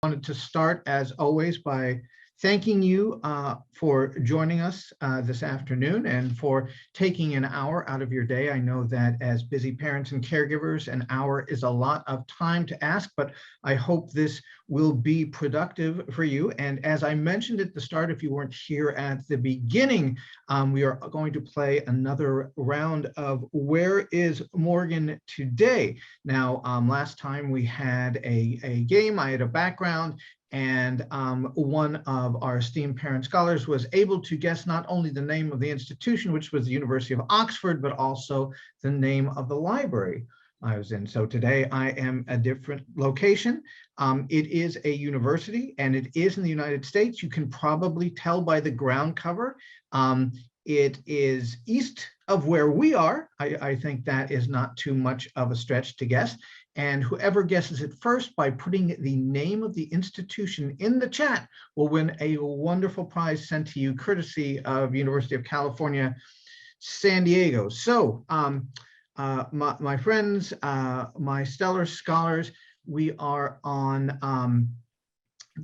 wanted to start, as always, by thanking you for joining us this afternoon and for taking an hour out of your day. I know that as busy parents and caregivers, an hour is a lot of time to ask, but I hope this will be productive for you. And as I mentioned at the start, if you weren't here at the beginning, we are going to play another round of Where is Morgan Today? Now, last time we had a game, I had a background, and one of our esteemed parent scholars was able to guess not only the name of the institution, which was the University of Oxford, but also the name of the library I was in. So today I am a different location. It is a university and it is in the United States. You can probably tell by the ground cover. It is east of where we are. I think that is not too much of a stretch to guess. And whoever guesses it first by putting the name of the institution in the chat will win a wonderful prize sent to you courtesy of University of California, San Diego. So my friends, my stellar scholars, we are on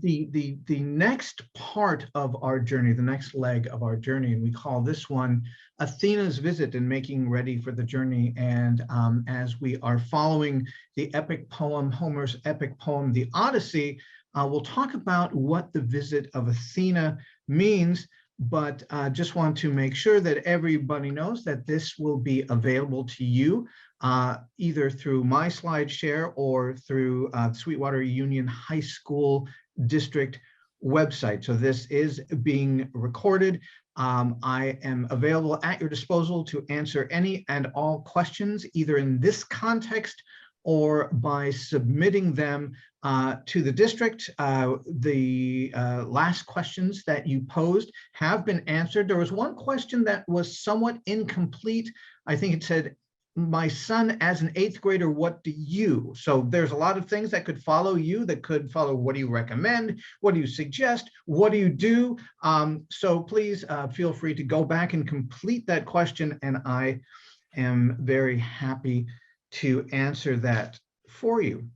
the next part of our journey, the next leg of our journey, and we call this one Athena's Visit and Making Ready for the Journey. And as we are following the epic poem, Homer's epic poem, the Odyssey, we'll talk about what the visit of Athena means, but just want to make sure that everybody knows that this will be available to you either through my slide share or through Sweetwater Union High School District website. So this is being recorded. I am available at your disposal to answer any and all questions, either in this context or by submitting them to the district. The last questions that you posed have been answered. There was one question that was somewhat incomplete. I think it said, my son as an 8th grader, what do you? So there's a lot of things that could follow you, that could follow what do you recommend, what do you suggest, what do you do? So please feel free to go back and complete that question, and I am very happy to answer that for you.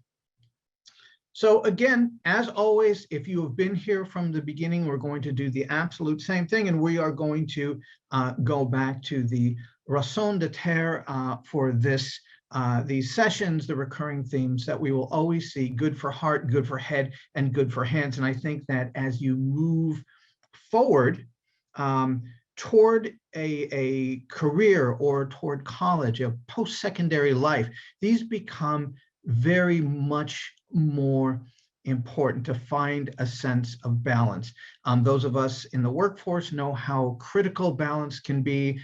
So again, as always, if you have been here from the beginning, we're going to do the absolute same thing, and we are going to go back to the raison d'etre for these sessions, the recurring themes that we will always see: good for heart, good for head, and good for hands. And I think that as you move forward toward a career or toward college, a post-secondary life, these become very much more important to find a sense of balance. Those of us in the workforce know how critical balance can be.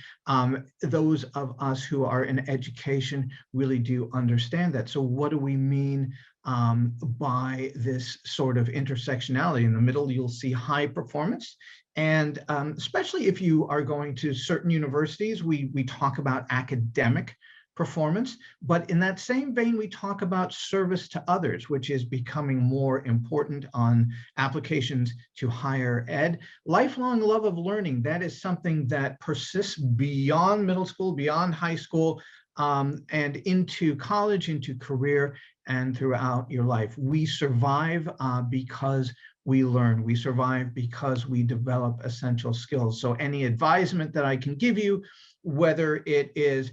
Those of us who are in education really do understand that. So what do we mean by this sort of intersectionality? In the middle, you'll see high performance. And especially if you are going to certain universities, we talk about academic performance, but in that same vein, we talk about service to others, which is becoming more important on applications to higher ed. Lifelong love of learning, that is something that persists beyond middle school, beyond high school, and into college, into career, and throughout your life. We survive because we learn. We survive because we develop essential skills. So any advisement that I can give you, whether it is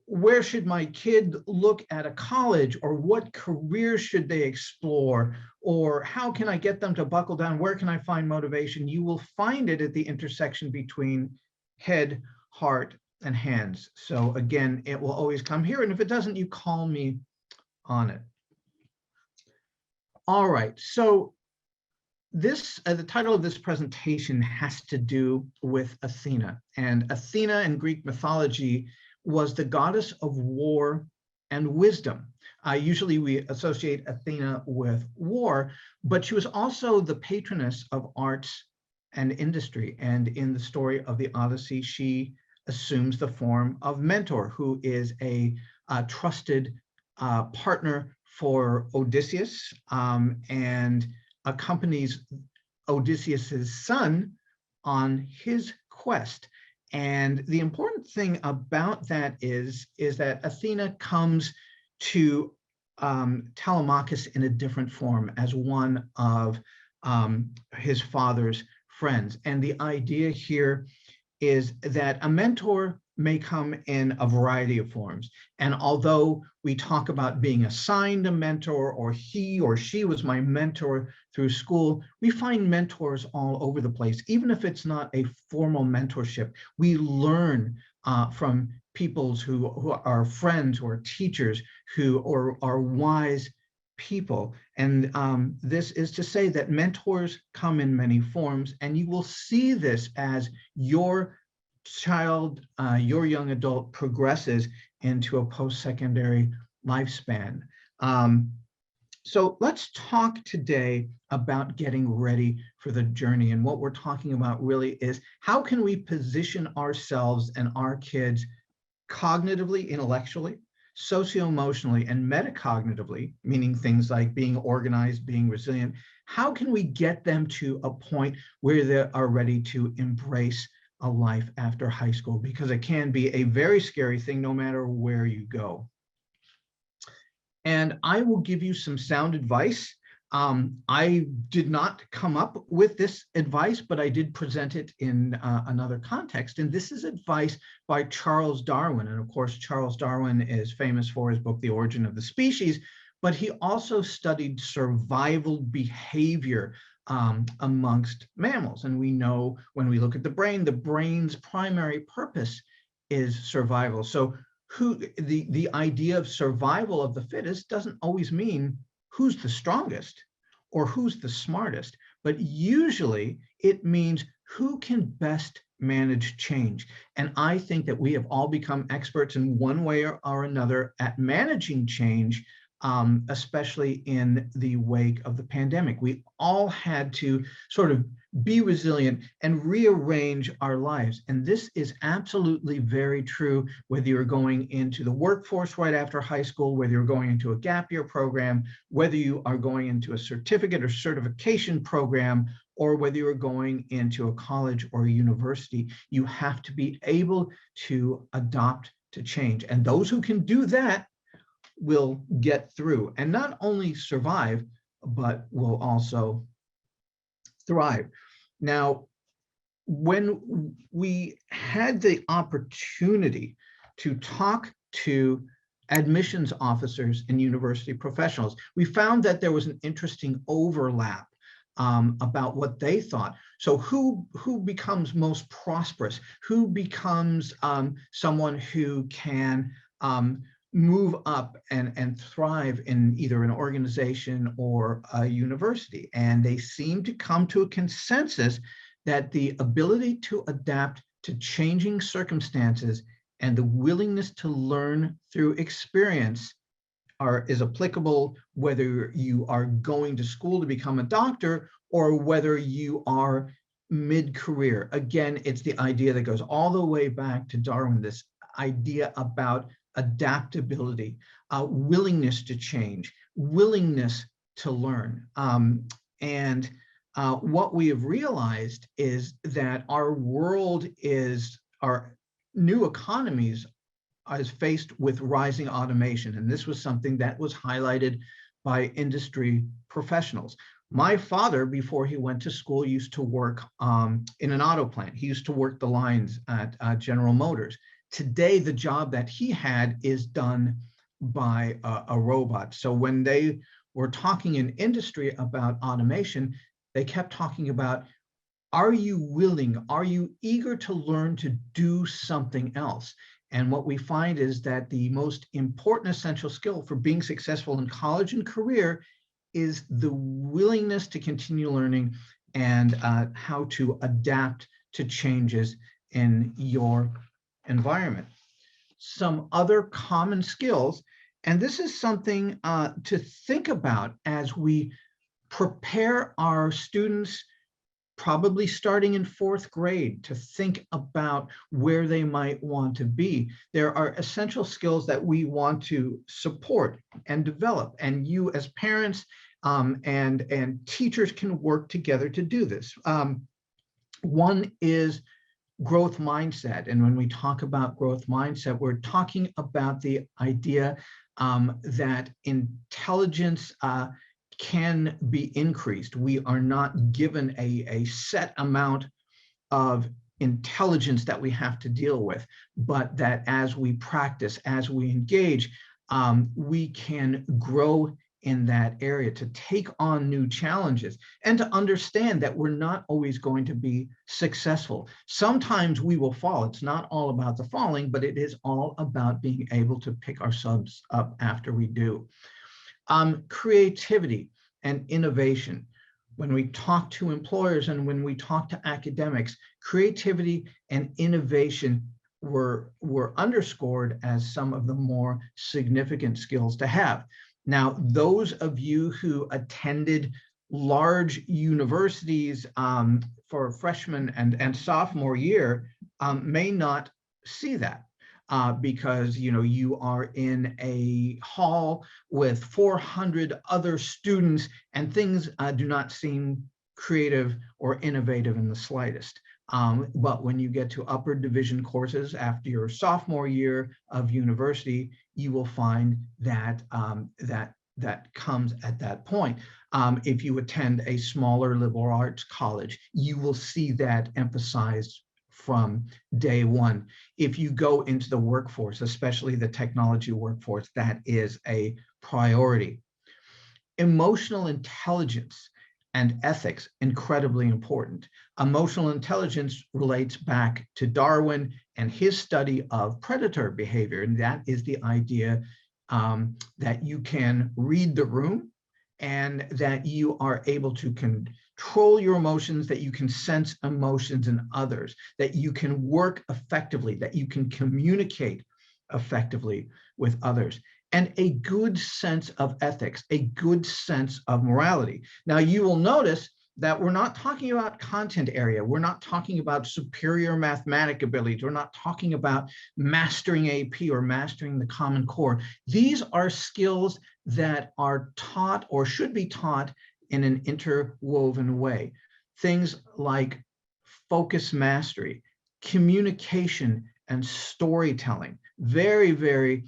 where should my kid look at a college, or what career should they explore, or how can I get them to buckle down, where can I find motivation, you will find it at the intersection between head, heart, and hands. So again, it will always come here, and if it doesn't, you call me on it. All right, so this the title of this presentation has to do with Athena. And Athena in Greek mythology was the goddess of war and wisdom. Usually we associate Athena with war, but she was also the patroness of arts and industry. And in the story of the Odyssey, she assumes the form of Mentor, who is a trusted partner for Odysseus, and accompanies Odysseus's son on his quest. And the important thing about that is that Athena comes to Telemachus in a different form as one of his father's friends. And the idea here is that a mentor may come in a variety of forms. And although we talk about being assigned a mentor, or he or she was my mentor through school, we find mentors all over the place. Even if it's not a formal mentorship, we learn from people who are friends or teachers who are wise people. And this is to say that mentors come in many forms, and you will see this as your child, your young adult progresses into a post-secondary lifespan. So let's talk today about getting ready for the journey. And what we're talking about really is, how can we position ourselves and our kids cognitively, intellectually, socio-emotionally, and metacognitively, meaning things like being organized, being resilient. How can we get them to a point where they are ready to embrace a life after high school? Because it can be a very scary thing no matter where you go. And I will give you some sound advice. I did not come up with this advice, but I did present it in another context. And this is advice by Charles Darwin. And of course, Charles Darwin is famous for his book, The Origin of the Species, but he also studied survival behavior amongst mammals. And we know when we look at the brain's primary purpose is survival. So the idea of survival of the fittest doesn't always mean who's the strongest or who's the smartest, but usually it means who can best manage change. And I think that we have all become experts in one way or another at managing change, especially in the wake of the pandemic. We all had to sort of be resilient and rearrange our lives. And this is absolutely very true, whether you're going into the workforce right after high school, whether you're going into a gap year program, whether you are going into a certificate or certification program, or whether you're going into a college or a university. You have to be able to adapt to change. And those who can do that will get through, and not only survive, but will also thrive. Now, when we had the opportunity to talk to admissions officers and university professionals, we found that there was an interesting overlap about what they thought. So who becomes most prosperous? Who becomes someone who can move up and thrive in either an organization or a university? And they seem to come to a consensus that the ability to adapt to changing circumstances and the willingness to learn through experience is applicable whether you are going to school to become a doctor or whether you are mid-career. Again, it's the idea that goes all the way back to Darwin, this idea about adaptability, willingness to change, willingness to learn. What we have realized is that our new economies is faced with rising automation. And this was something that was highlighted by industry professionals. My father, before he went to school, used to work in an auto plant. He used to work the lines at General Motors. Today, the job that he had is done by a robot. So when they were talking in industry about automation, they kept talking about, are you willing, are you eager to learn to do something else? And what we find is that the most important essential skill for being successful in college and career is the willingness to continue learning and how to adapt to changes in your environment. Some other common skills, and this is something to think about as we prepare our students, probably starting in 4th grade, to think about where they might want to be. There are essential skills that we want to support and develop, and you as parents and teachers can work together to do this. One is growth mindset. And when we talk about growth mindset, we're talking about the idea that intelligence can be increased. We are not given a set amount of intelligence that we have to deal with, but that as we practice, as we engage, we can grow in that area, to take on new challenges and to understand that we're not always going to be successful. Sometimes we will fall. It's not all about the falling, but it is all about being able to pick ourselves up after we do. Creativity and innovation. When we talk to employers and when we talk to academics, creativity and innovation were underscored as some of the more significant skills to have. Now, those of you who attended large universities for freshman and sophomore year may not see that because you are in a hall with 400 other students and things do not seem creative or innovative in the slightest. But when you get to upper division courses after your sophomore year of university, you will find that that comes at that point. If you attend a smaller liberal arts college, you will see that emphasized from day one. If you go into the workforce, especially the technology workforce, that is a priority. Emotional intelligence and ethics, incredibly important. Emotional intelligence relates back to Darwin and his study of predator behavior, and that is the idea that you can read the room and that you are able to control your emotions, that you can sense emotions in others, that you can work effectively, that you can communicate effectively with others, and a good sense of ethics, a good sense of morality. Now, you will notice that we're not talking about content area. We're not talking about superior mathematic abilities. We're not talking about mastering AP or mastering the Common Core. These are skills that are taught or should be taught in an interwoven way. Things like focus mastery, communication, and storytelling. Very, very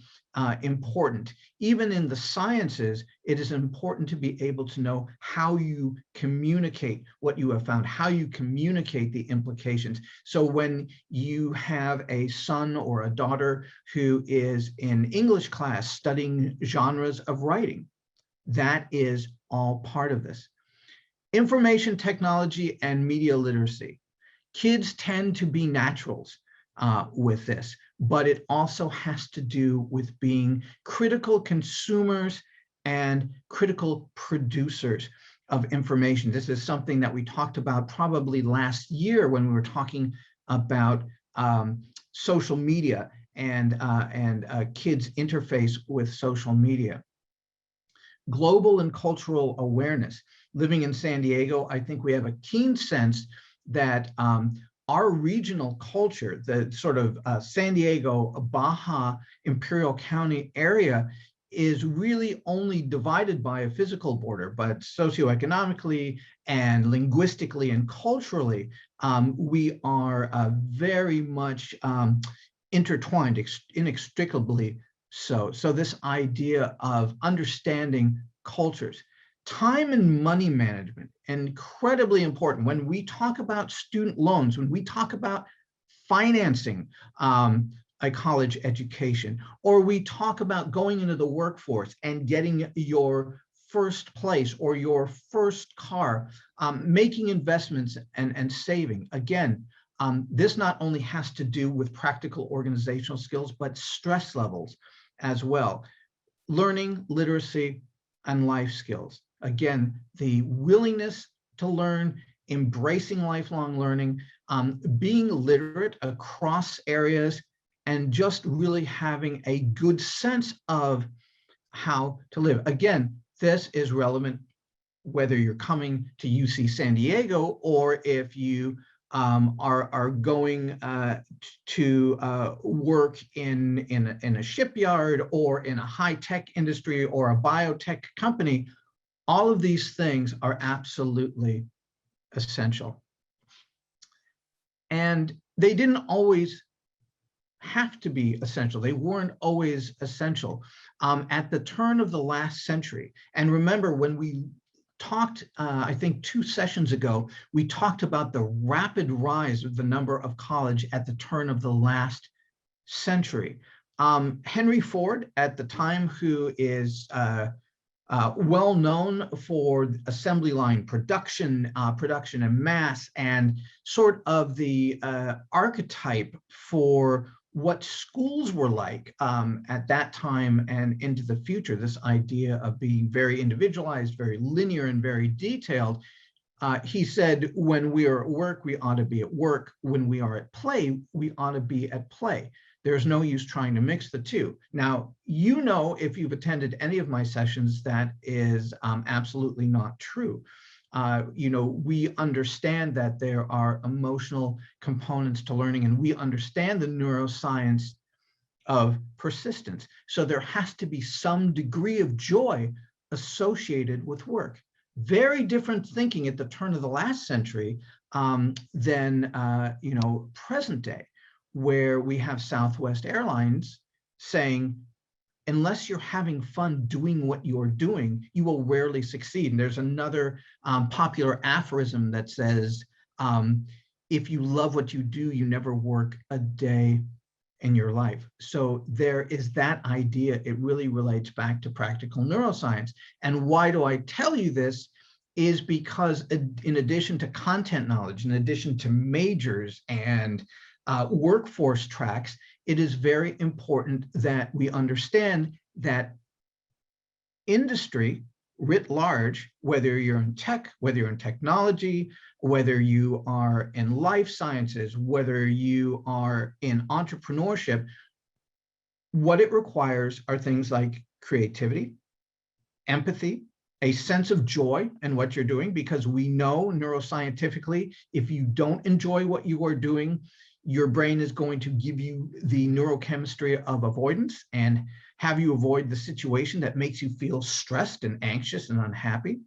important. Even in the sciences, it is important to be able to know how you communicate what you have found, how you communicate the implications. So when you have a son or a daughter who is in English class studying genres of writing, that is all part of this. Information technology and media literacy. Kids tend to be naturals with this, but it also has to do with being critical consumers and critical producers of information. This is something that we talked about probably last year when we were talking about social media and kids' interface with social media. Global and cultural awareness. Living in San Diego, I think we have a keen sense that our regional culture, the sort of San Diego, Baja, Imperial County area is really only divided by a physical border, but socioeconomically and linguistically and culturally, we are very much intertwined, inextricably so. So this idea of understanding cultures. Time and money management, incredibly important. When we talk about student loans, when we talk about financing a college education, or we talk about going into the workforce and getting your first place or your first car, making investments and saving. Again, this not only has to do with practical organizational skills, but stress levels as well. Learning, literacy, and life skills. Again, the willingness to learn, embracing lifelong learning, being literate across areas, and just really having a good sense of how to live. Again, this is relevant whether you're coming to UC San Diego or if you are going to work in a shipyard or in a high-tech industry or a biotech company. All of these things are absolutely essential. And they didn't always have to be essential. They weren't always essential. At the turn of the last century, and remember when we talked, I think 2 sessions ago, we talked about the rapid rise of the number of college at the turn of the last century. Henry Ford at the time, who is well known for assembly line production, production en masse, and sort of the archetype for what schools were like at that time and into the future, this idea of being very individualized, very linear, and very detailed. He said, when we are at work, we ought to be at work. When we are at play, we ought to be at play. There's no use trying to mix the two. Now, you know, if you've attended any of my sessions, that is absolutely not true. You know, we understand that there are emotional components to learning, and we understand the neuroscience of persistence. So there has to be some degree of joy associated with work. Very different thinking at the turn of the last century than, you know, present day, where we have Southwest Airlines saying, unless you're having fun doing what you're doing, you will rarely succeed. And there's another popular aphorism that says, if you love what you do, you never work a day in your life. So there is that idea. It really relates back to practical neuroscience. And why do I tell you this? Is because in addition to content knowledge, in addition to majors and workforce tracks, it is very important that we understand that industry writ large, whether you're in tech, whether you're in technology, whether you are in life sciences, whether you are in entrepreneurship, what it requires are things like creativity, empathy, a sense of joy in what you're doing, because we know neuroscientifically, if you don't enjoy what you are doing, your brain is going to give you the neurochemistry of avoidance and have you avoid the situation that makes you feel stressed and anxious and unhappy.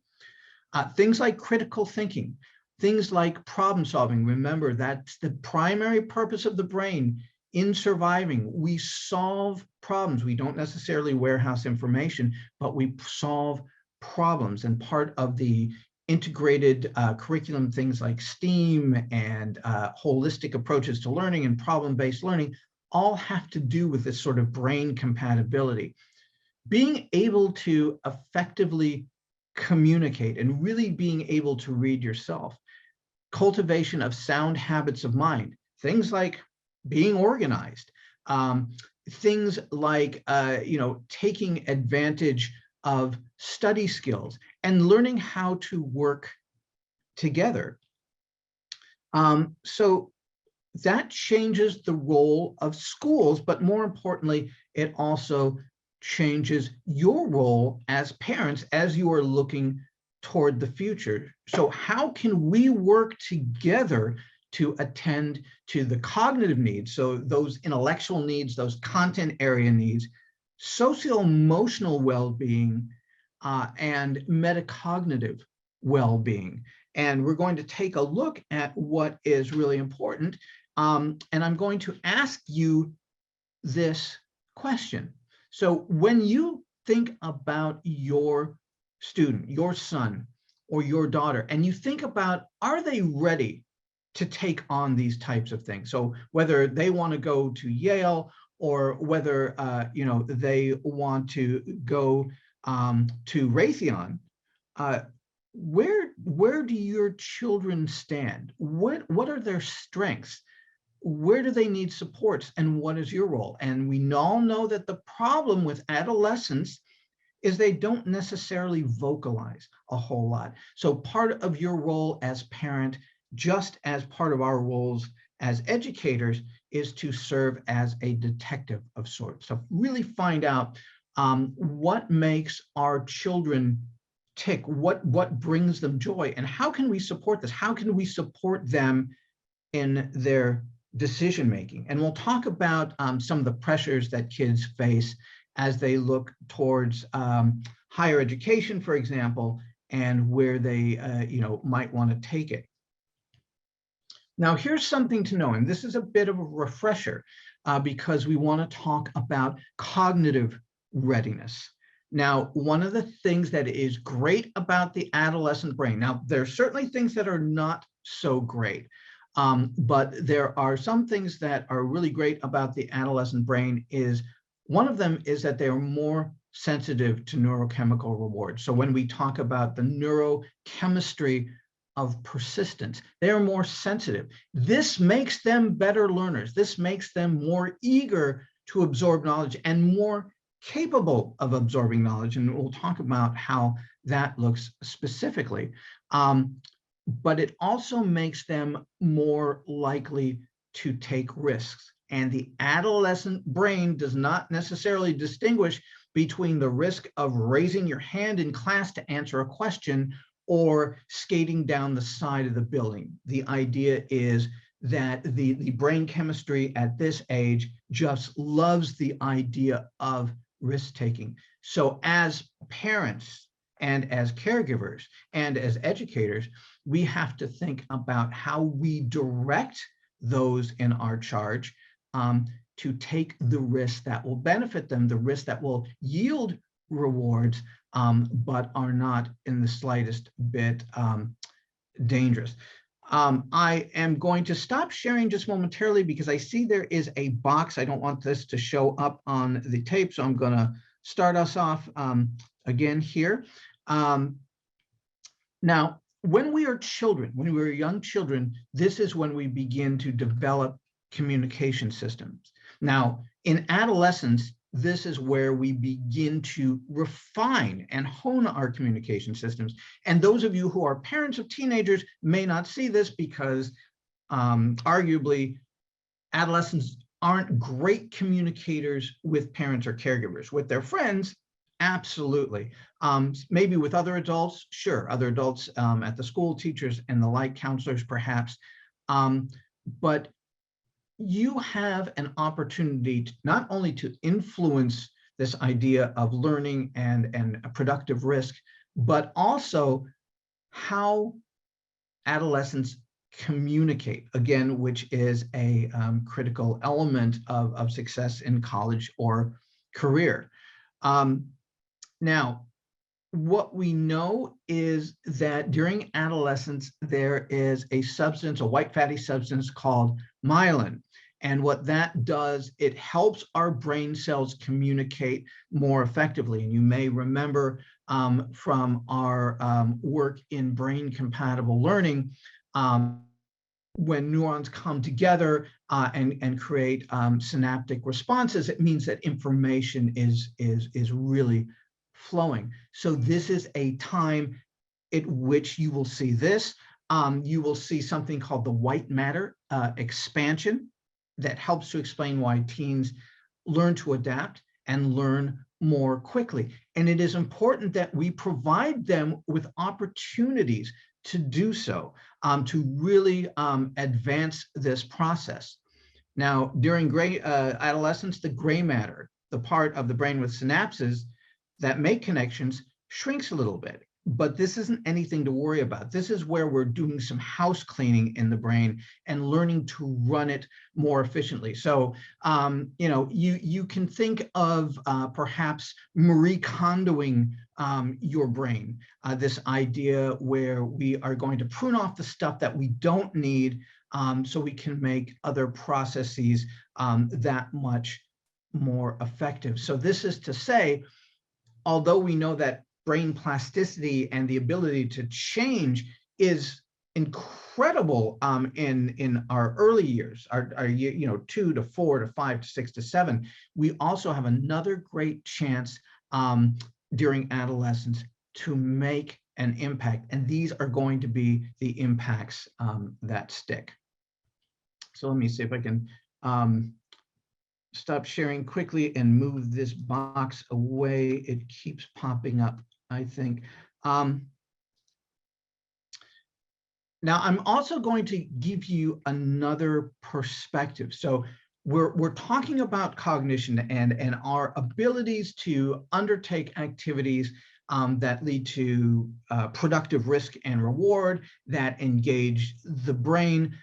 Things like critical thinking, things like problem solving. Remember, that's the primary purpose of the brain in surviving. We solve problems. We don't necessarily warehouse information, but we solve problems. And part of the integrated curriculum, things like STEAM and holistic approaches to learning and problem-based learning, all have to do with this sort of brain compatibility. Being able to effectively communicate and really being able to read yourself, cultivation of sound habits of mind, things like being organized, things like you know, taking advantage of study skills and learning how to work together. So that changes the role of schools, but more importantly, it also changes your role as parents as you are looking toward the future. So how can we work together to attend to the cognitive needs, so those intellectual needs, those content area needs, socio-emotional well-being, and metacognitive well-being? And we're going to take a look at what is really important. And I'm going to ask you this question. So when you think about your student, your son or your daughter, and you think about, are they ready to take on these types of things? So whether they want to go to Yale or whether you know, they want to go to Raytheon, where do your children stand? What are their strengths? Where do they need supports, and what is your role? And we all know that the problem with adolescents is they don't necessarily vocalize a whole lot. So part of your role as parent, just as part of our roles as educators, is to serve as a detective of sorts. So really find out what makes our children tick, what brings them joy, and how can we support this? How can we support them in their decision making? And we'll talk about some of the pressures that kids face as they look towards higher education, for example, and where they you know, might want to take it. Now, here's something to know, and this is a bit of a refresher because we want to talk about cognitive readiness. Now, one of the things that is great about the adolescent brain, now, there are certainly things that are not so great, but there are some things that are really great about the adolescent brain. Is one of them is that they are more sensitive to neurochemical rewards. So when we talk about the neurochemistry of persistence, they are more sensitive. This makes them better learners. This makes them more eager to absorb knowledge and more capable of absorbing knowledge. And we'll talk about how that looks specifically. But it also makes them more likely to take risks. And the adolescent brain does not necessarily distinguish between the risk of raising your hand in class to answer a question or skating down the side of the building. The idea is that the brain chemistry at this age just loves the idea of risk-taking. So as parents and as caregivers and as educators, we have to think about how we direct those in our charge to take the risk that will benefit them, the risk that will yield rewards, but are not in the slightest bit dangerous. I am going to stop sharing just momentarily because I see there is a box. I don't want this to show up on the tape, so I'm going to start us off again here. Now, when we are children, when we are young children, this is when we begin to develop communication systems. Now, in adolescence, this is where we begin to refine and hone our communication systems. And those of you who are parents of teenagers may not see this because arguably adolescents aren't great communicators with parents or caregivers. With their friends, absolutely. Maybe with other adults, sure, other adults at the school, teachers and the like, counselors perhaps. But you have an opportunity to not only to influence this idea of learning and a productive risk, but also how adolescents communicate, again, which is a critical element of success in college or career. Now, what we know is that during adolescence, there is a substance, a white fatty substance called myelin. And what that does, it helps our brain cells communicate more effectively. And you may remember from our work in brain compatible learning, when neurons come together and create synaptic responses, it means that information is really flowing. So this is a time at which you will see this. You will see something called the white matter expansion that helps to explain why teens learn to adapt and learn more quickly. And it is important that we provide them with opportunities to do so, to really advance this process. Now, during adolescence, the gray matter, the part of the brain with synapses that make connections, shrinks a little bit. But this isn't anything to worry about. This is where we're doing some house cleaning in the brain and learning to run it more efficiently. So, you know, you can think of perhaps Marie Kondoing your brain, this idea where we are going to prune off the stuff that we don't need so we can make other processes that much more effective. So this is to say, although we know that brain plasticity and the ability to change is incredible in our early years, our 2 to 4 to 5 to 6 to 7, we also have another great chance during adolescence to make an impact. And these are going to be the impacts that stick. So let me see if I can stop sharing quickly and move this box away. It keeps popping up, I think. Now, I'm also going to give you another perspective. So we're talking about cognition and our abilities to undertake activities that lead to productive risk and reward, that engage the brain.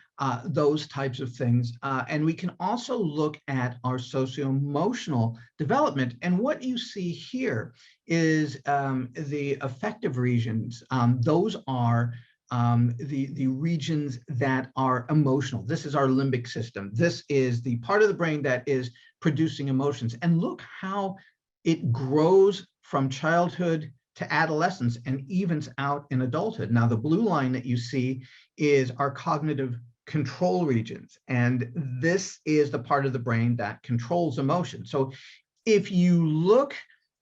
those types of things. And we can also look at our socio-emotional development. And what you see here is the affective regions. Those are the regions that are emotional. This is our limbic system. This is the part of the brain that is producing emotions. And look how it grows from childhood to adolescence and evens out in adulthood. Now, the blue line that you see is our cognitive control regions. And this is the part of the brain that controls emotion. So if you look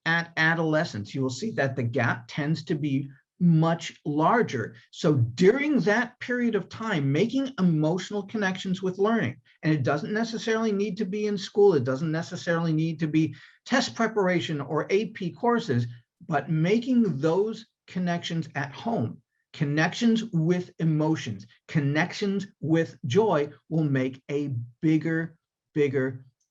at adolescence, you will see that the gap tends to be much larger. So during that period of time, making emotional connections with learning, and it doesn't necessarily need to be in school, it doesn't necessarily need to be test preparation or AP courses, but making those connections at home, connections with emotions, connections with joy will make a bigger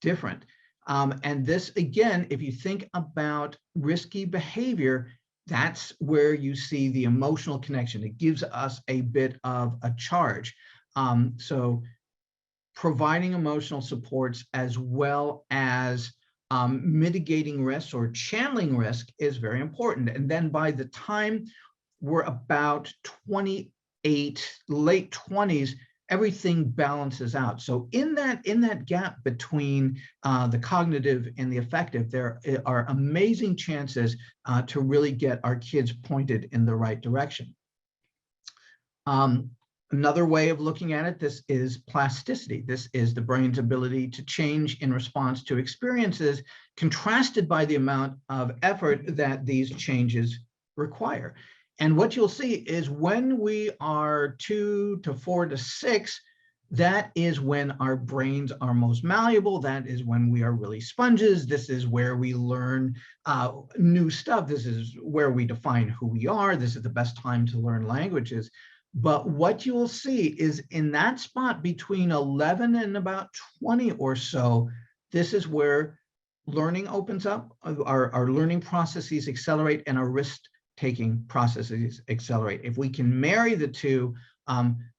difference. And this, again, if you think about risky behavior, that's where you see the emotional connection. It gives us a bit of a charge. So providing emotional supports as well as mitigating risks or channeling risk is very important. And then by the time we're about 28, late 20s, everything balances out. So in that gap between the cognitive and the affective, there are amazing chances to really get our kids pointed in the right direction. Another way of looking at it, this is plasticity. This is the brain's ability to change in response to experiences, contrasted by the amount of effort that these changes require. And what you'll see is when we are 2 to 4 to 6, that is when our brains are most malleable. That is when we are really sponges. This is where we learn new stuff. This is where we define who we are. This is the best time to learn languages. But what you will see is in that spot between 11 and about 20 or so, this is where learning opens up, our learning processes accelerate, and our risk-taking processes accelerate. If we can marry the two,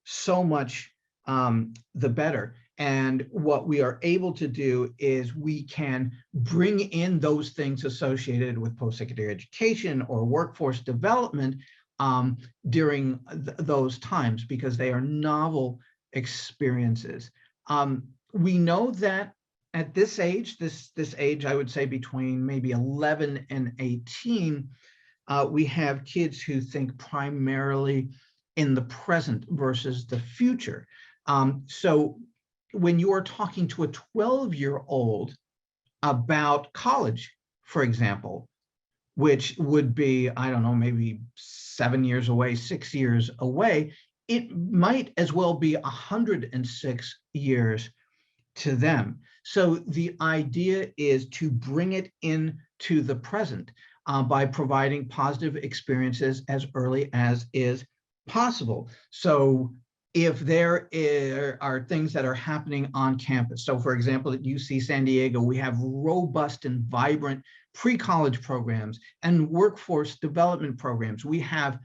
so much the better. And what we are able to do is we can bring in those things associated with post-secondary education or workforce development during those times, because they are novel experiences. We know that at this age, this age, I would say between maybe 11 and 18, we have kids who think primarily in the present versus the future. So when you are talking to a 12-year-old about college, for example, which would be, I don't know, maybe 7 years away, 6 years away, it might as well be 106 years to them. So the idea is to bring it into the present by providing positive experiences as early as is possible. So if there are things that are happening on campus, so for example, at UC San Diego, we have robust and vibrant pre-college programs and workforce development programs. We have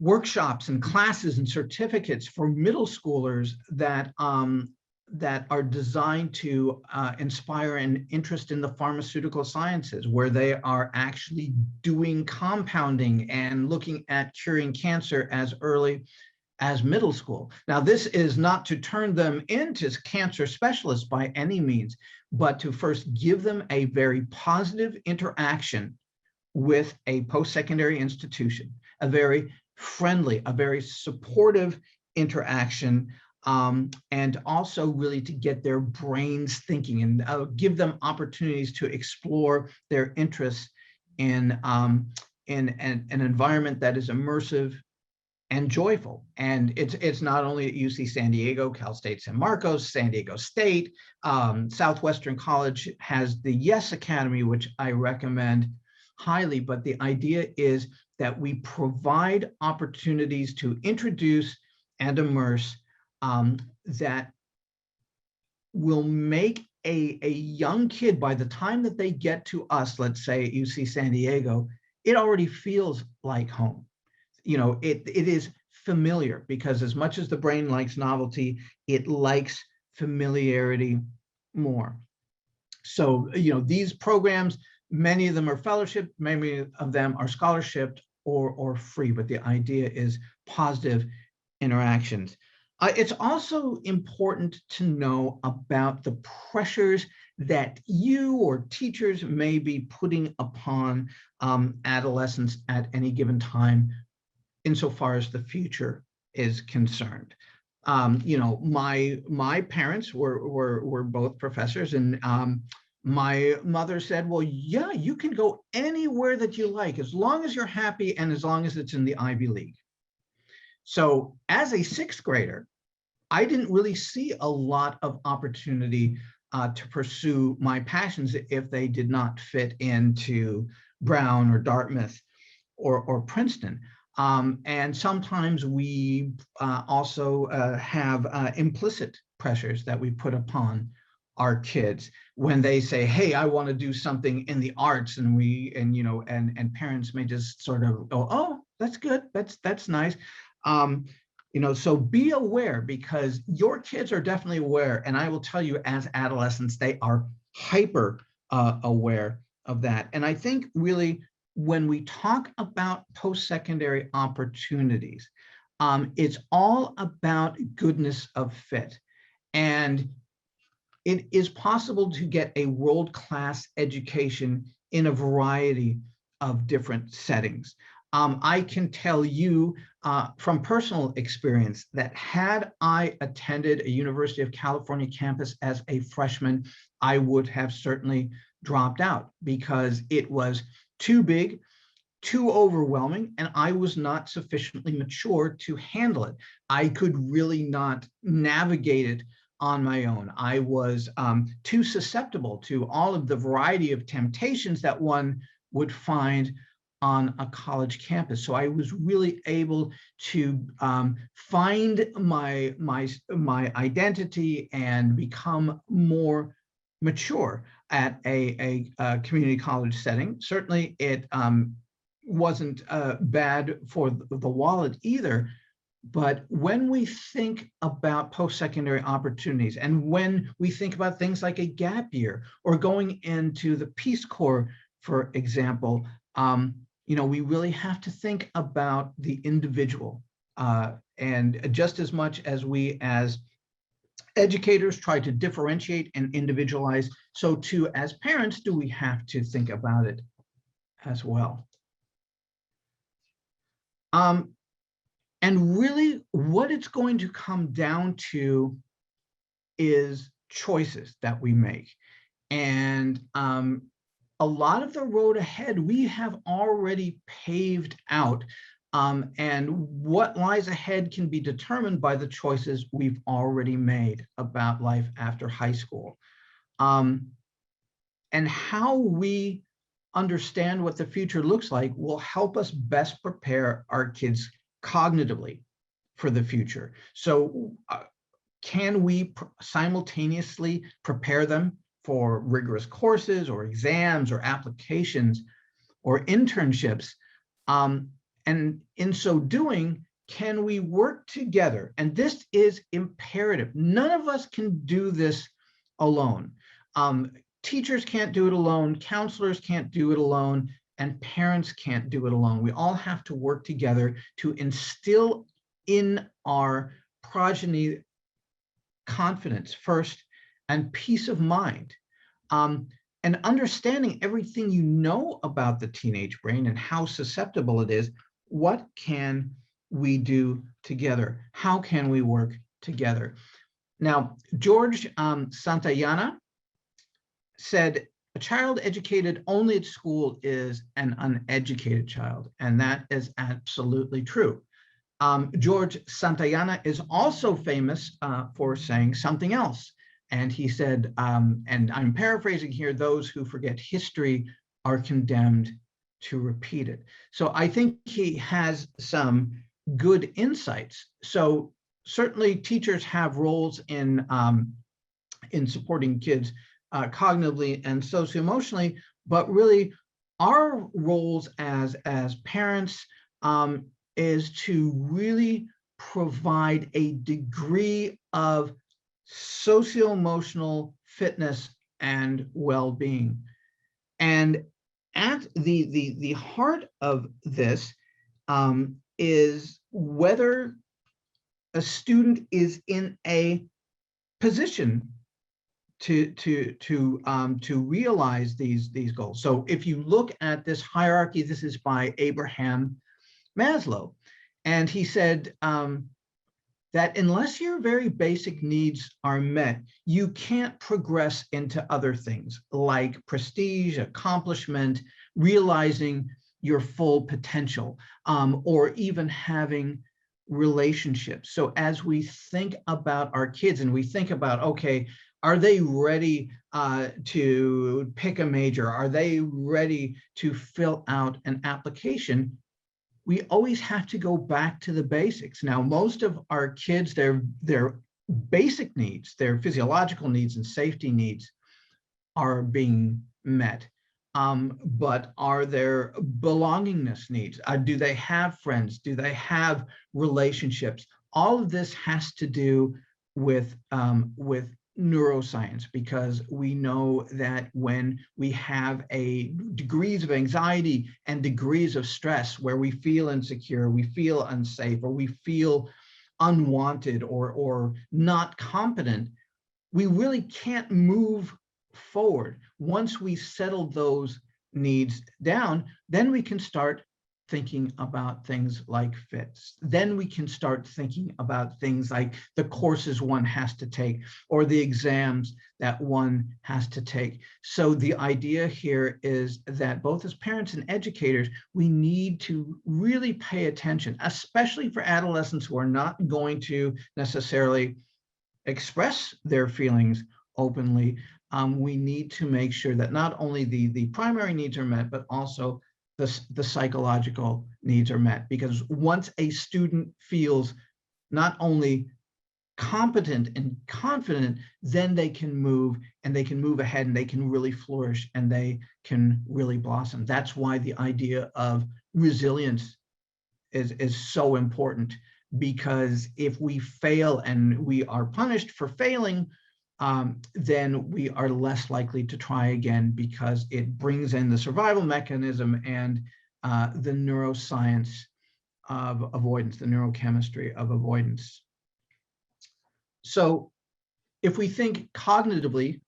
workshops and classes and certificates for middle schoolers that are designed to inspire an interest in the pharmaceutical sciences, where they are actually doing compounding and looking at curing cancer as early as middle school. Now, this is not to turn them into cancer specialists by any means, but to first give them a very positive interaction with a post-secondary institution, a very friendly, a very supportive interaction, and also really to get their brains thinking and give them opportunities to explore their interests in an environment that is immersive and joyful. And it's not only at UC San Diego, Cal State San Marcos, San Diego State, Southwestern College has the YES Academy, which I recommend highly, but the idea is that we provide opportunities to introduce and immerse that will make a young kid, by the time that they get to us, let's say at UC San Diego, it already feels like home. You know, it is familiar, because as much as the brain likes novelty, it likes familiarity more. So, these programs, many of them are fellowship, many of them are scholarship or free, but the idea is positive interactions. It's also important to know about the pressures that you or teachers may be putting upon adolescents at any given time, insofar as the future is concerned. My parents were both professors, and my mother said, well, yeah, you can go anywhere that you like, as long as you're happy and as long as it's in the Ivy League. So as a sixth grader, I didn't really see a lot of opportunity to pursue my passions if they did not fit into Brown or Dartmouth or Princeton. And sometimes we also have implicit pressures that we put upon our kids when they say, hey, I want to do something in the arts, and parents may just sort of go, oh, that's good, that's nice. So be aware, because your kids are definitely aware, and I will tell you, as adolescents, they are hyper aware of that. And I think really, when we talk about post-secondary opportunities, it's all about goodness of fit. And it is possible to get a world-class education in a variety of different settings. I can tell you from personal experience that had I attended a University of California campus as a freshman, I would have certainly dropped out, because it was too big, too overwhelming, and I was not sufficiently mature to handle it. I could really not navigate it on my own. I was too susceptible to all of the variety of temptations that one would find on a college campus. So I was really able to find my identity and become more mature at a community college setting. Certainly, it wasn't bad for the wallet either. But when we think about post-secondary opportunities, and when we think about things like a gap year or going into the Peace Corps, for example, we really have to think about the individual. And just as much as we as educators try to differentiate and individualize, so too as parents do we have to think about it as well. And really, what it's going to come down to is choices that we make. And a lot of the road ahead we have already paved out. And what lies ahead can be determined by the choices we've already made about life after high school. And how we understand what the future looks like will help us best prepare our kids cognitively for the future. So can we simultaneously prepare them for rigorous courses or exams or applications or internships? And in so doing, can we work together? And this is imperative. None of us can do this alone. Teachers can't do it alone, counselors can't do it alone, and parents can't do it alone. We all have to work together to instill in our progeny confidence first, and peace of mind, and understanding everything you know about the teenage brain and how susceptible it is. What can we do together? How can we work together? Now, George Santayana said, a child educated only at school is an uneducated child, and that is absolutely true. George Santayana is also famous for saying something else. And he said, and I'm paraphrasing here, those who forget history are condemned to repeat it. So I think he has some good insights. So certainly teachers have roles in supporting kids cognitively and socioemotionally, but really our roles as parents is to really provide a degree of socio-emotional fitness and well-being. And at the heart of this is whether a student is in a position to realize these goals. So if you look at this hierarchy, this is by Abraham Maslow, and he said that unless your very basic needs are met, you can't progress into other things like prestige, accomplishment, realizing your full potential, or even having relationships. So as we think about our kids and we think about, okay, are they ready to pick a major? Are they ready to fill out an application? We always have to go back to the basics. Now, most of our kids, their basic needs, their physiological needs and safety needs are being met. But are there belongingness needs? Do they have friends? Do they have relationships? All of this has to do with neuroscience, because we know that when we have degrees of anxiety and degrees of stress where we feel insecure, we feel unsafe, or we feel unwanted or not competent, we really can't move forward. Once we settle those needs down, then we can start thinking about things like fits. Then we can start thinking about things like the courses one has to take or the exams that one has to take. So the idea here is that both as parents and educators, we need to really pay attention, especially for adolescents who are not going to necessarily express their feelings openly. We need to make sure that not only the primary needs are met, but also the psychological needs are met. Because once a student feels not only competent and confident, then they can move ahead and they can really flourish and they can really blossom. That's why the idea of resilience is so important, because if we fail and we are punished for failing, then we are less likely to try again, because it brings in the survival mechanism and the neuroscience of avoidance, the neurochemistry of avoidance. So if we think cognitively,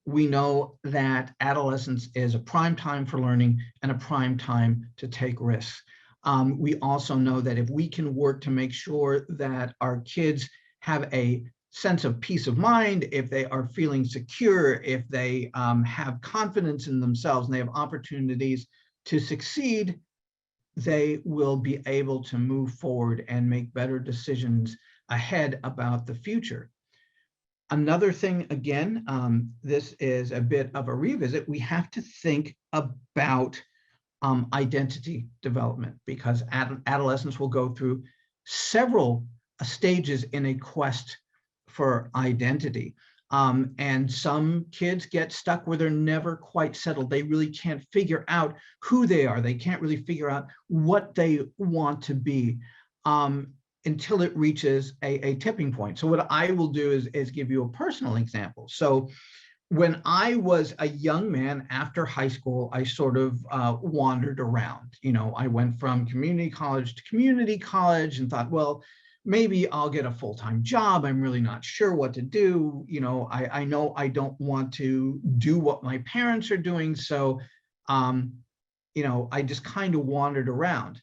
we know that adolescence is a prime time for learning and a prime time to take risks. We also know that if we can work to make sure that our kids have a sense of peace of mind, if they are feeling secure, if they have confidence in themselves and they have opportunities to succeed, they will be able to move forward and make better decisions ahead about the future. Another thing, again, this is a bit of a revisit. We have to think about identity development, because adolescents will go through several stages in a quest for identity. And some kids get stuck where they're never quite settled. They really can't figure out who they are. They can't really figure out what they want to be until it reaches a tipping point. So what I will do is give you a personal example. So when I was a young man after high school, I sort of wandered around. You know, I went from community college to community college and thought, well, maybe I'll get a full-time job. I'm really not sure what to do. You know I don't want to do what my parents are doing. So, you know, I just kind of wandered around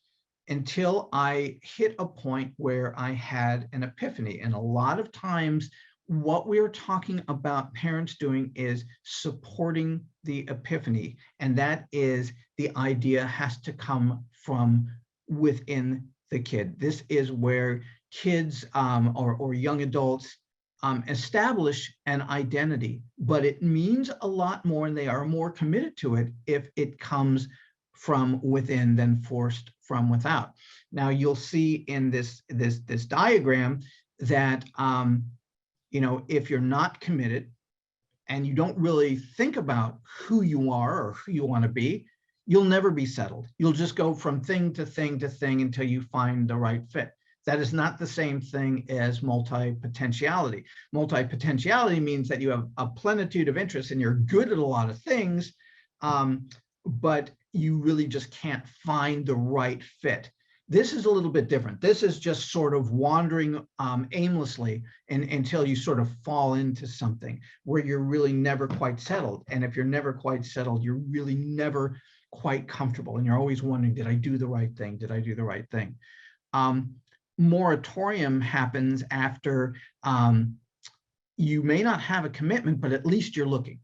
until I hit a point where I had an epiphany. And a lot of times what we're talking about parents doing is supporting the epiphany. And that is, the idea has to come from within the kid. This is where kids or young adults establish an identity, but it means a lot more and they are more committed to it if it comes from within than forced from without. Now you'll see in this diagram that you know, if you're not committed and you don't really think about who you are or who you want to be, you'll never be settled. You'll just go from thing to thing to thing until you find the right fit. That is not the same thing as multi-potentiality. Multi-potentiality means that you have a plenitude of interests and you're good at a lot of things, but you really just can't find the right fit. This is a little bit different. This is just sort of wandering aimlessly until you sort of fall into something where you're really never quite settled. And if you're never quite settled, you're really never quite comfortable. And you're always wondering, did I do the right thing? Did I do the right thing? Moratorium happens after you may not have a commitment, but at least you're looking.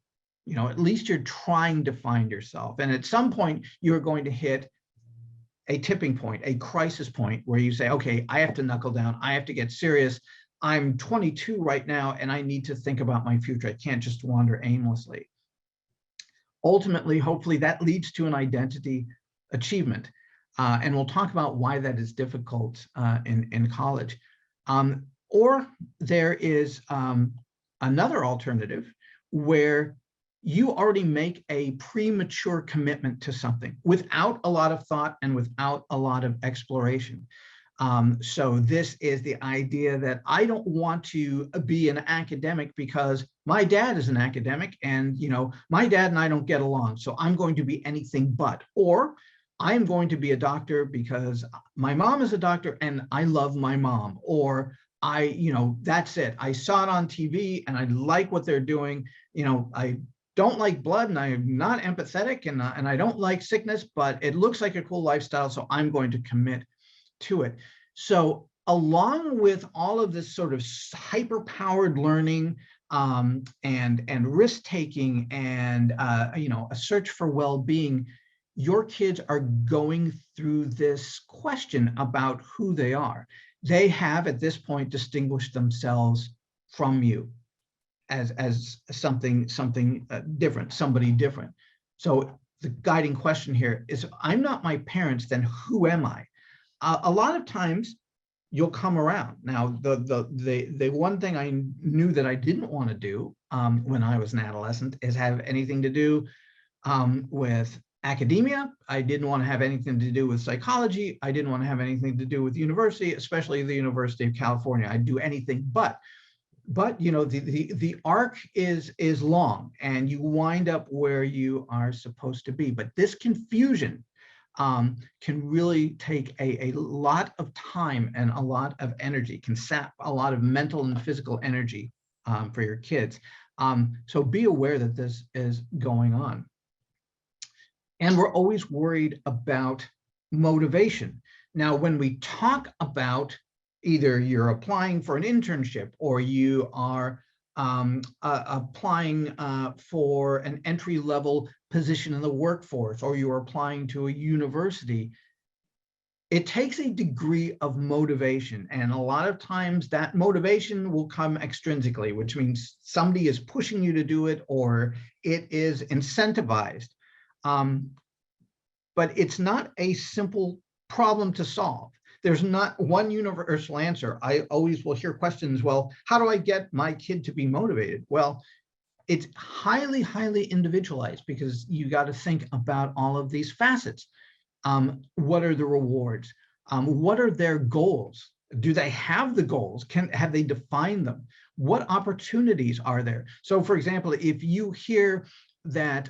You know, at least you're trying to find yourself. And at some point, you're going to hit a tipping point, a crisis point where you say, okay, I have to knuckle down. I have to get serious. I'm 22 right now, and I need to think about my future. I can't just wander aimlessly. Ultimately, hopefully, that leads to an identity achievement. And we'll talk about why that is difficult in college. Or there is another alternative where you already make a premature commitment to something without a lot of thought and without a lot of exploration. So this is the idea that I don't want to be an academic because my dad is an academic and, you know, my dad and I don't get along, so I'm going to be anything but. Or I'm going to be a doctor because my mom is a doctor and I love my mom. Or that's it. I saw it on TV and I like what they're doing. You know, I don't like blood and I'm not empathetic and I don't like sickness, but it looks like a cool lifestyle, so I'm going to commit to it. So along with all of this sort of hyper-powered learning and risk-taking and a search for well-being, your kids are going through this question about who they are. They have at this point distinguished themselves from you as something different, somebody different. So the guiding question here is, I'm not my parents, then who am I? A lot of times you'll come around. Now, the one thing I knew that I didn't want to do when I was an adolescent is have anything to do with academia. I didn't want to have anything to do with psychology. I didn't want to have anything to do with university, especially the University of California. I'd do anything but you know, the arc is long and you wind up where you are supposed to be. But this confusion can really take a lot of time and a lot of energy, can sap a lot of mental and physical energy for your kids. So be aware that this is going on. And we're always worried about motivation. Now, when we talk about either you're applying for an internship or you are applying for an entry-level position in the workforce, or you're applying to a university, it takes a degree of motivation. And a lot of times that motivation will come extrinsically, which means somebody is pushing you to do it or it is incentivized. But it's not a simple problem to solve. There's not one universal answer. I always will hear questions, well, how do I get my kid to be motivated? Well, it's highly, highly individualized because you got to think about all of these facets. What are the rewards? What are their goals? Do they have the goals? Have they defined them? What opportunities are there? So for example, if you hear that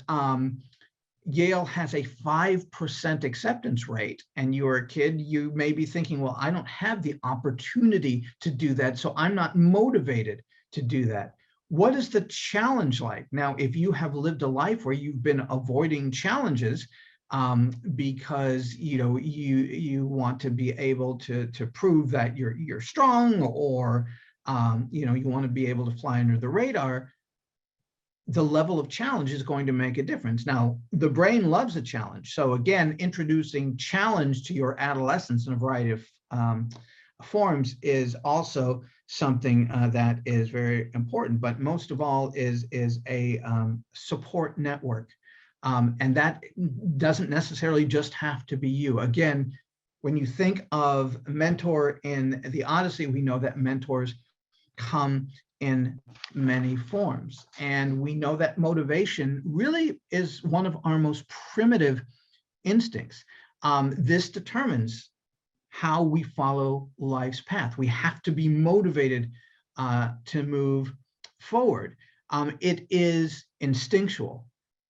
Yale has a 5% acceptance rate and you're a kid, you may be thinking, well, I don't have the opportunity to do that, so I'm not motivated to do that. What is the challenge like? Now, if you have lived a life where you've been avoiding challenges because you want to be able to prove that you're strong, or you want to be able to fly under the radar, the level of challenge is going to make a difference. Now, the brain loves a challenge. So again, introducing challenge to your adolescence in a variety of forms is also something that is very important. But most of all is a support network. And that doesn't necessarily just have to be you. Again, when you think of mentor in the Odyssey, we know that mentors come in many forms. And we know that motivation really is one of our most primitive instincts. This determines how we follow life's path. We have to be motivated to move forward. It is instinctual,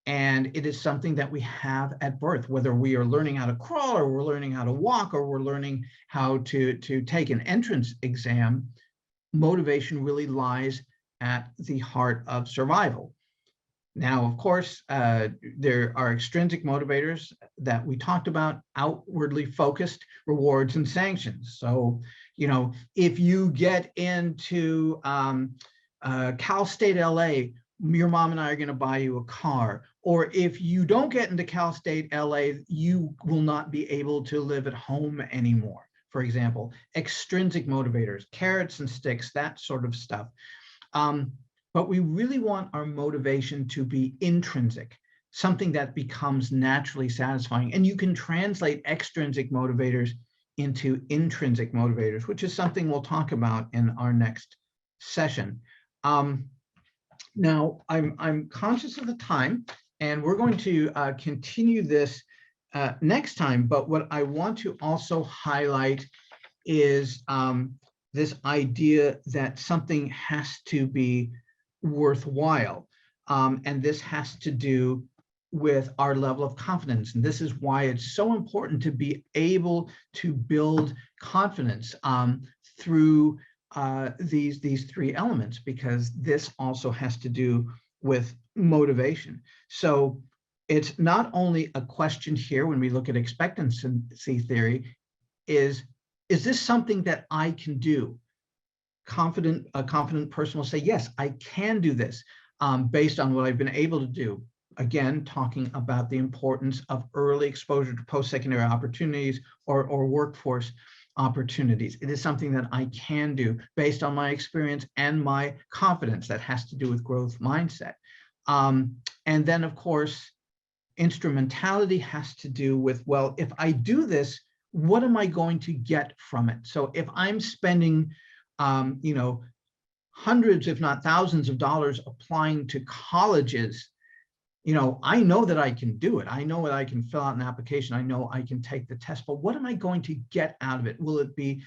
and it is something that we have at birth, whether we are learning how to crawl, or we're learning how to walk, or we're learning how to take an entrance exam. Motivation really lies at the heart of survival. Now, of course, there are extrinsic motivators that we talked about, outwardly focused rewards and sanctions. So, you know, if you get into Cal State LA, your mom and I are going to buy you a car. Or if you don't get into Cal State LA, you will not be able to live at home anymore. For example, extrinsic motivators, carrots and sticks, that sort of stuff. But we really want our motivation to be intrinsic, something that becomes naturally satisfying. And you can translate extrinsic motivators into intrinsic motivators, which is something we'll talk about in our next session. Now, I'm conscious of the time, and we're going to continue this next time. But what I want to also highlight is this idea that something has to be worthwhile. And this has to do with our level of confidence. And this is why it's so important to be able to build confidence through these three elements, because this also has to do with motivation. So it's not only a question here when we look at expectancy theory, is this something that I can do? A confident person will say, yes, I can do this based on what I've been able to do. Again, talking about the importance of early exposure to post-secondary opportunities or workforce opportunities. It is something that I can do based on my experience and my confidence. That has to do with growth mindset. And then, of course, instrumentality has to do with, well, if I do this, what am I going to get from it? So if I'm spending you know, hundreds, if not thousands of dollars applying to colleges, you know, I know that I can do it. I know that I can fill out an application. I know I can take the test, but what am I going to get out of it? Will it be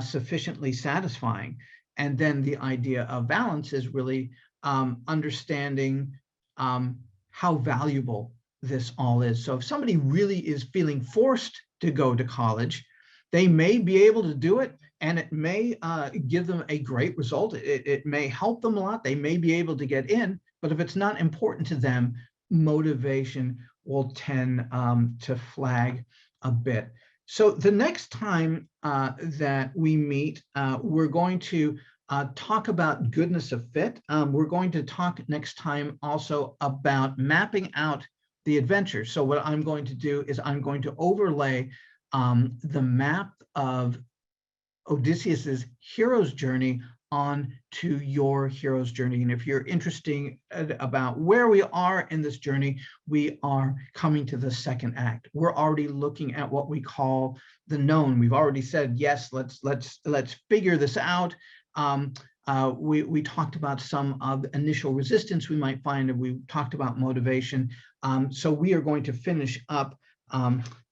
sufficiently satisfying? And then the idea of balance is really understanding how valuable this all is. So if somebody really is feeling forced to go to college, they may be able to do it, and it may give them a great result. It may help them a lot. They may be able to get in, but if it's not important to them, motivation will tend to flag a bit. So the next time that we meet, we're going to talk about goodness of fit. We're going to talk next time also about mapping out the adventure. So what I'm going to do is I'm going to overlay the map of Odysseus's hero's journey on to your hero's journey. And if you're interested about where we are in this journey, we are coming to the second act. We're already looking at what we call the known. We've already said, yes, let's figure this out. We talked about some of the initial resistance we might find, and we talked about motivation. So we are going to finish up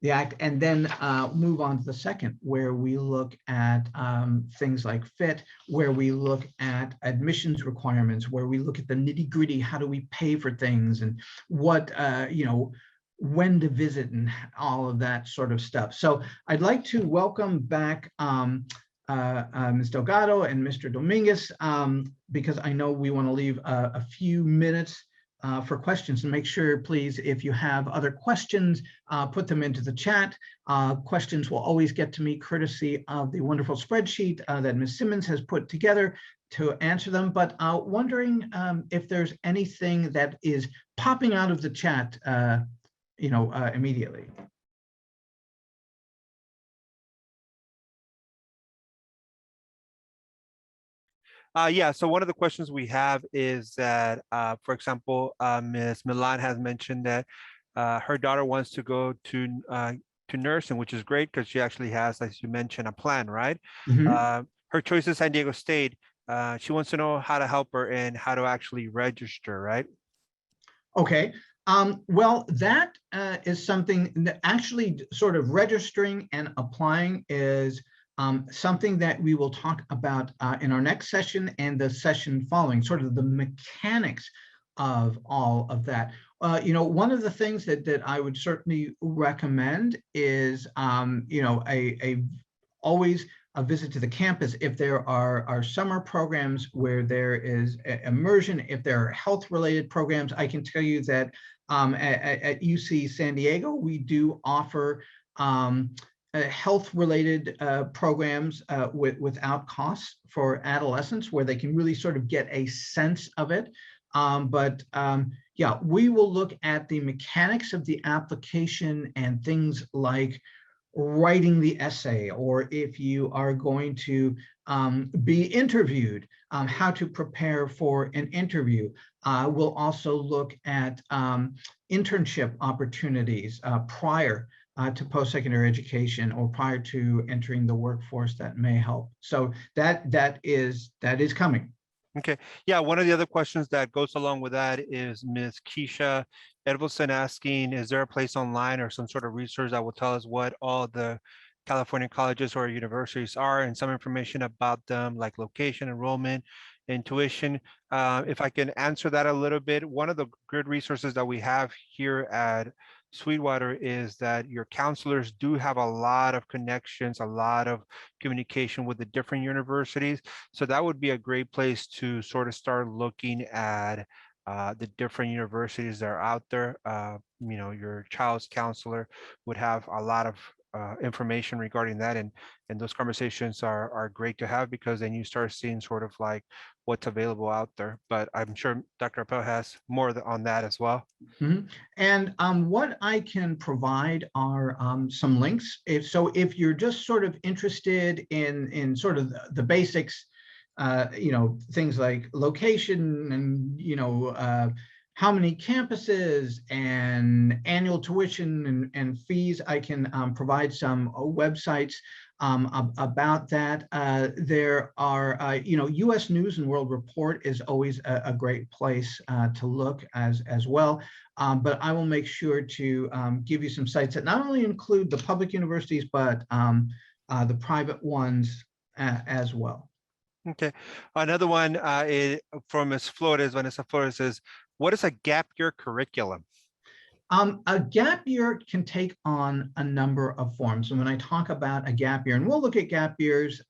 the act and then move on to the second, where we look at things like fit, where we look at admissions requirements, where we look at the nitty gritty, how do we pay for things, and what, you know, when to visit and all of that sort of stuff. So I'd like to welcome back Ms. Delgado and Mr. Dominguez, because I know we want to leave a few minutes for questions, and make sure, please, if you have other questions, put them into the chat. Questions will always get to me courtesy of the wonderful spreadsheet that Ms. Simmons has put together to answer them. But wondering if there's anything that is popping out of the chat, you know, immediately. Yeah, so one of the questions we have is that, for example, Ms. Milan has mentioned that her daughter wants to go to nursing, which is great because she actually has, as you mentioned, a plan, right? Mm-hmm. Her choice is San Diego State. She wants to know how to help her and how to actually register, right? Okay. Well, that is something that actually sort of registering and applying is something that we will talk about in our next session and the session following, sort of the mechanics of all of that. One of the things that I would certainly recommend is, always a visit to the campus. If there are summer programs where there is immersion, if there are health-related programs, I can tell you that at UC San Diego, we do offer health-related programs without costs for adolescents, where they can really sort of get a sense of it. Yeah, we will look at the mechanics of the application and things like writing the essay, or if you are going to be interviewed, how to prepare for an interview. We'll also look at internship opportunities prior to post-secondary education or prior to entering the workforce that may help. So that is coming. Okay. Yeah, one of the other questions that goes along with that is Ms. Keisha Edwardson asking, is there a place online or some sort of resource that will tell us what all the California colleges or universities are and some information about them, like location, enrollment, and tuition? If I can answer that a little bit, one of the good resources that we have here at Sweetwater is that your counselors do have a lot of connections, a lot of communication with the different universities. So that would be a great place to sort of start looking at the different universities that are out there. Your child's counselor would have a lot of information regarding that, and those conversations are great to have, because then you start seeing sort of like what's available out there. But I'm sure Dr. Appel has more on that as well. Mm-hmm. And what I can provide are some links. If you're just sort of interested in sort of the basics, things like location and how many campuses and annual tuition and fees, I can provide some websites about that. There are, U.S. News and World Report is always a great place to look as well. But I will make sure to give you some sites that not only include the public universities, but the private ones as well. Okay. Another one from Ms. Flores, Vanessa Flores says, what is a gap year curriculum? A gap year can take on a number of forms. And when I talk about a gap year, and we'll look at gap years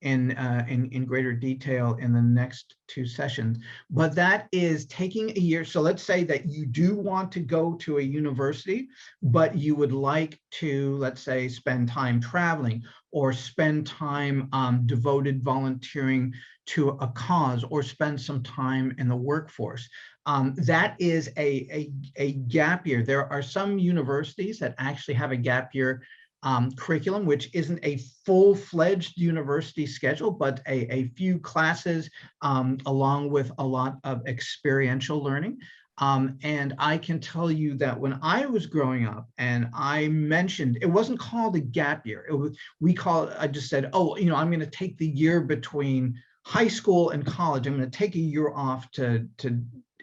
in greater detail in the next two sessions, but that is taking a year. So let's say that you do want to go to a university, but you would like to, let's say, spend time traveling or spend time devoted volunteering to a cause or spend some time in the workforce. That is a gap year. There are some universities that actually have a gap year curriculum, which isn't a full-fledged university schedule, but a few classes along with a lot of experiential learning. And I can tell you that when I was growing up and I mentioned, it wasn't called a gap year. I just said, oh, I'm going to take the year between high school and college. I'm going to take a year off to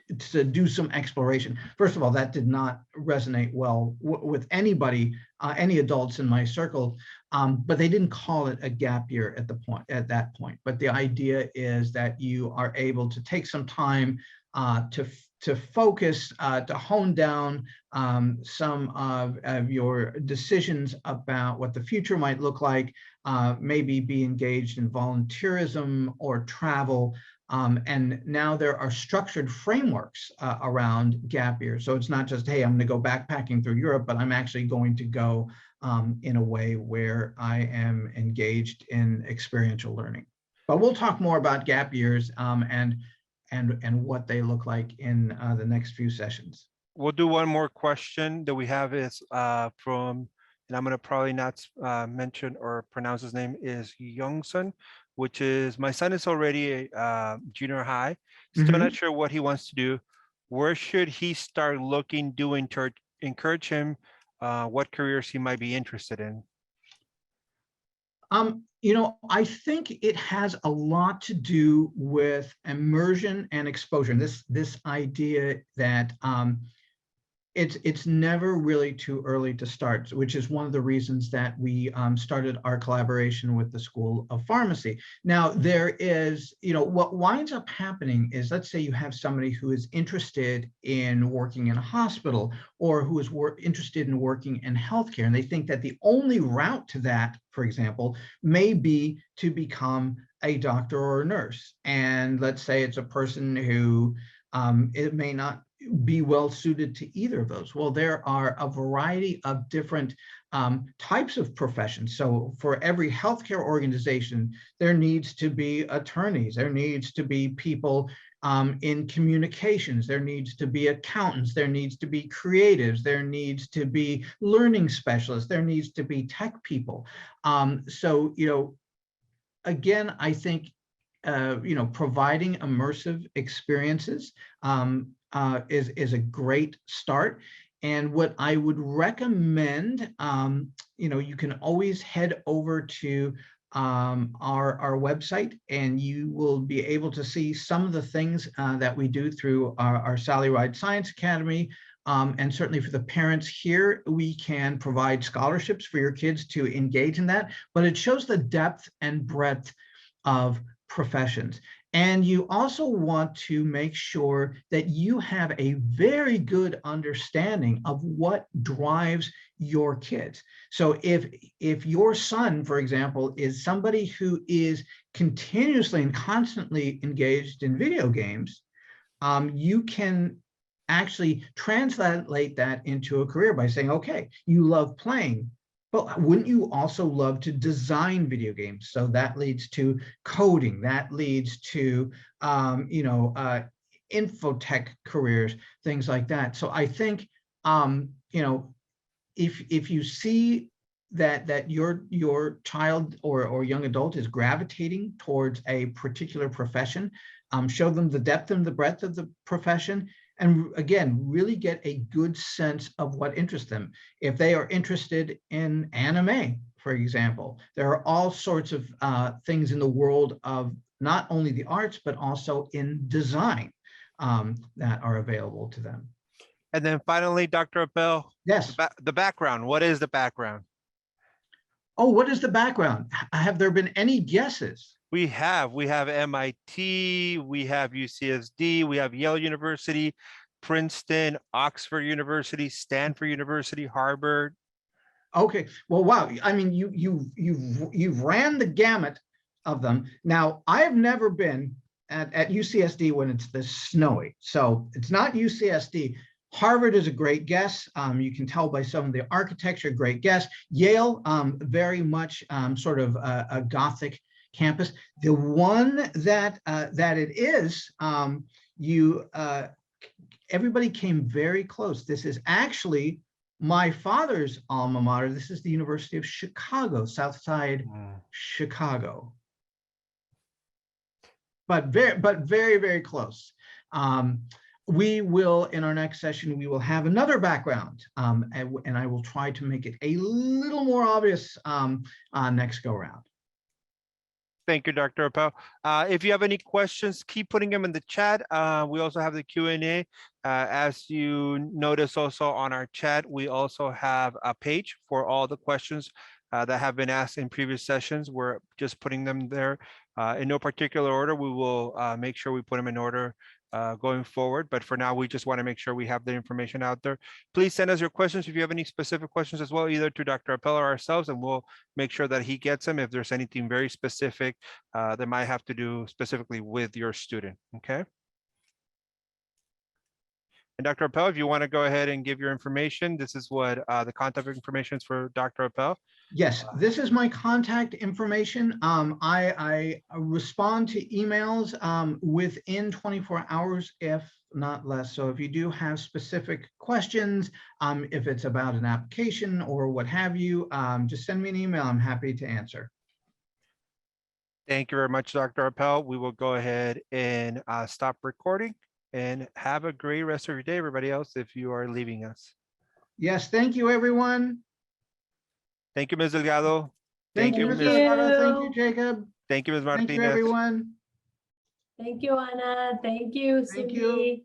do some exploration. First of all, that did not resonate well with anybody, any adults in my circle, but they didn't call it a gap year at that point. But the idea is that you are able to take some time to focus, to hone down some of your decisions about what the future might look like, maybe be engaged in volunteerism or travel. And now there are structured frameworks around gap year. So it's not just, hey, I'm going to go backpacking through Europe, but I'm actually going to go in a way where I am engaged in experiential learning. But we'll talk more about gap years and what they look like in the next few sessions. We'll do one more question that we have is from, and I'm going to probably not mention or pronounce his name, is Youngsun, which is, my son is already a junior high, still not sure what he wants to do. Where should he start looking, doing to encourage him what careers he might be interested in? I think it has a lot to do with immersion and exposure. This idea that it's never really too early to start, which is one of the reasons that we started our collaboration with the School of Pharmacy. Now, there is, what winds up happening is, let's say you have somebody who is interested in working in a hospital or who is interested in working in healthcare, and they think that the only route to that, for example, may be to become a doctor or a nurse. And let's say it's a person who it may not be well suited to either of those. Well, there are a variety of different types of professions. So for every healthcare organization, there needs to be attorneys, there needs to be people in communications, there needs to be accountants, there needs to be creatives, there needs to be learning specialists, there needs to be tech people. So, again, I think providing immersive experiences is a great start. And what I would recommend, you can always head over to our website, and you will be able to see some of the things that we do through our Sally Ride Science Academy. And certainly for the parents here, we can provide scholarships for your kids to engage in that, but it shows the depth and breadth of professions. And you also want to make sure that you have a very good understanding of what drives your kids. So if your son, for example, is somebody who is continuously and constantly engaged in video games, you can actually translate that into a career by saying, okay, you love playing, but wouldn't you also love to design video games? So that leads to coding, that leads to, infotech careers, things like that. So I think, if you see that your child or young adult is gravitating towards a particular profession, show them the depth and the breadth of the profession. And again, really get a good sense of what interests them. If they are interested in anime, for example, there are all sorts of things in the world of not only the arts, but also in design that are available to them. And then finally, Dr. Appel, yes, the background. What is the background? Oh, what is the background? Have there been any guesses? We have MIT, we have UCSD, we have Yale University, Princeton, Oxford University, Stanford University, Harvard. Okay, well, wow. I mean, you've ran the gamut of them. Now, I have never been at UCSD when it's this snowy, so it's not UCSD. Harvard is a great guess. You can tell by some of the architecture, great guess. Yale, very much sort of a Gothic campus. The one that it is, everybody came very close. This is actually my father's alma mater. This is the University of Chicago, Southside Chicago. But very, very close. We will, in our next session, we will have another background, and I will try to make it a little more obvious next go around. Thank you, Dr. Appel. If you have any questions, keep putting them in the chat. We also have the Q&A. As you notice also on our chat, we also have a page for all the questions that have been asked in previous sessions. We're just putting them there in no particular order. We will make sure we put them in order going forward. But for now, we just want to make sure we have the information out there. Please send us your questions if you have any specific questions as well, either to Dr. Appel or ourselves, and we'll make sure that he gets them if there's anything very specific that might have to do specifically with your student, okay? And Dr. Appel, if you want to go ahead and give your information, this is what the contact information is for Dr. Appel. Yes, this is my contact information. I respond to emails within 24 hours, if not less. So if you do have specific questions, if it's about an application or what have you, just send me an email. I'm happy to answer. Thank you very much, Dr. Appel. We will go ahead and stop recording, and have a great rest of your day, everybody else, if you are leaving us. Yes, thank you, everyone. Thank you, Ms. Delgado. Thank you, Ms. Delgado. Thank you, Jacob. Thank you, Ms. Martinez. Thank you, everyone. Thank you, Ana. Thank you, Thank Cindy. you.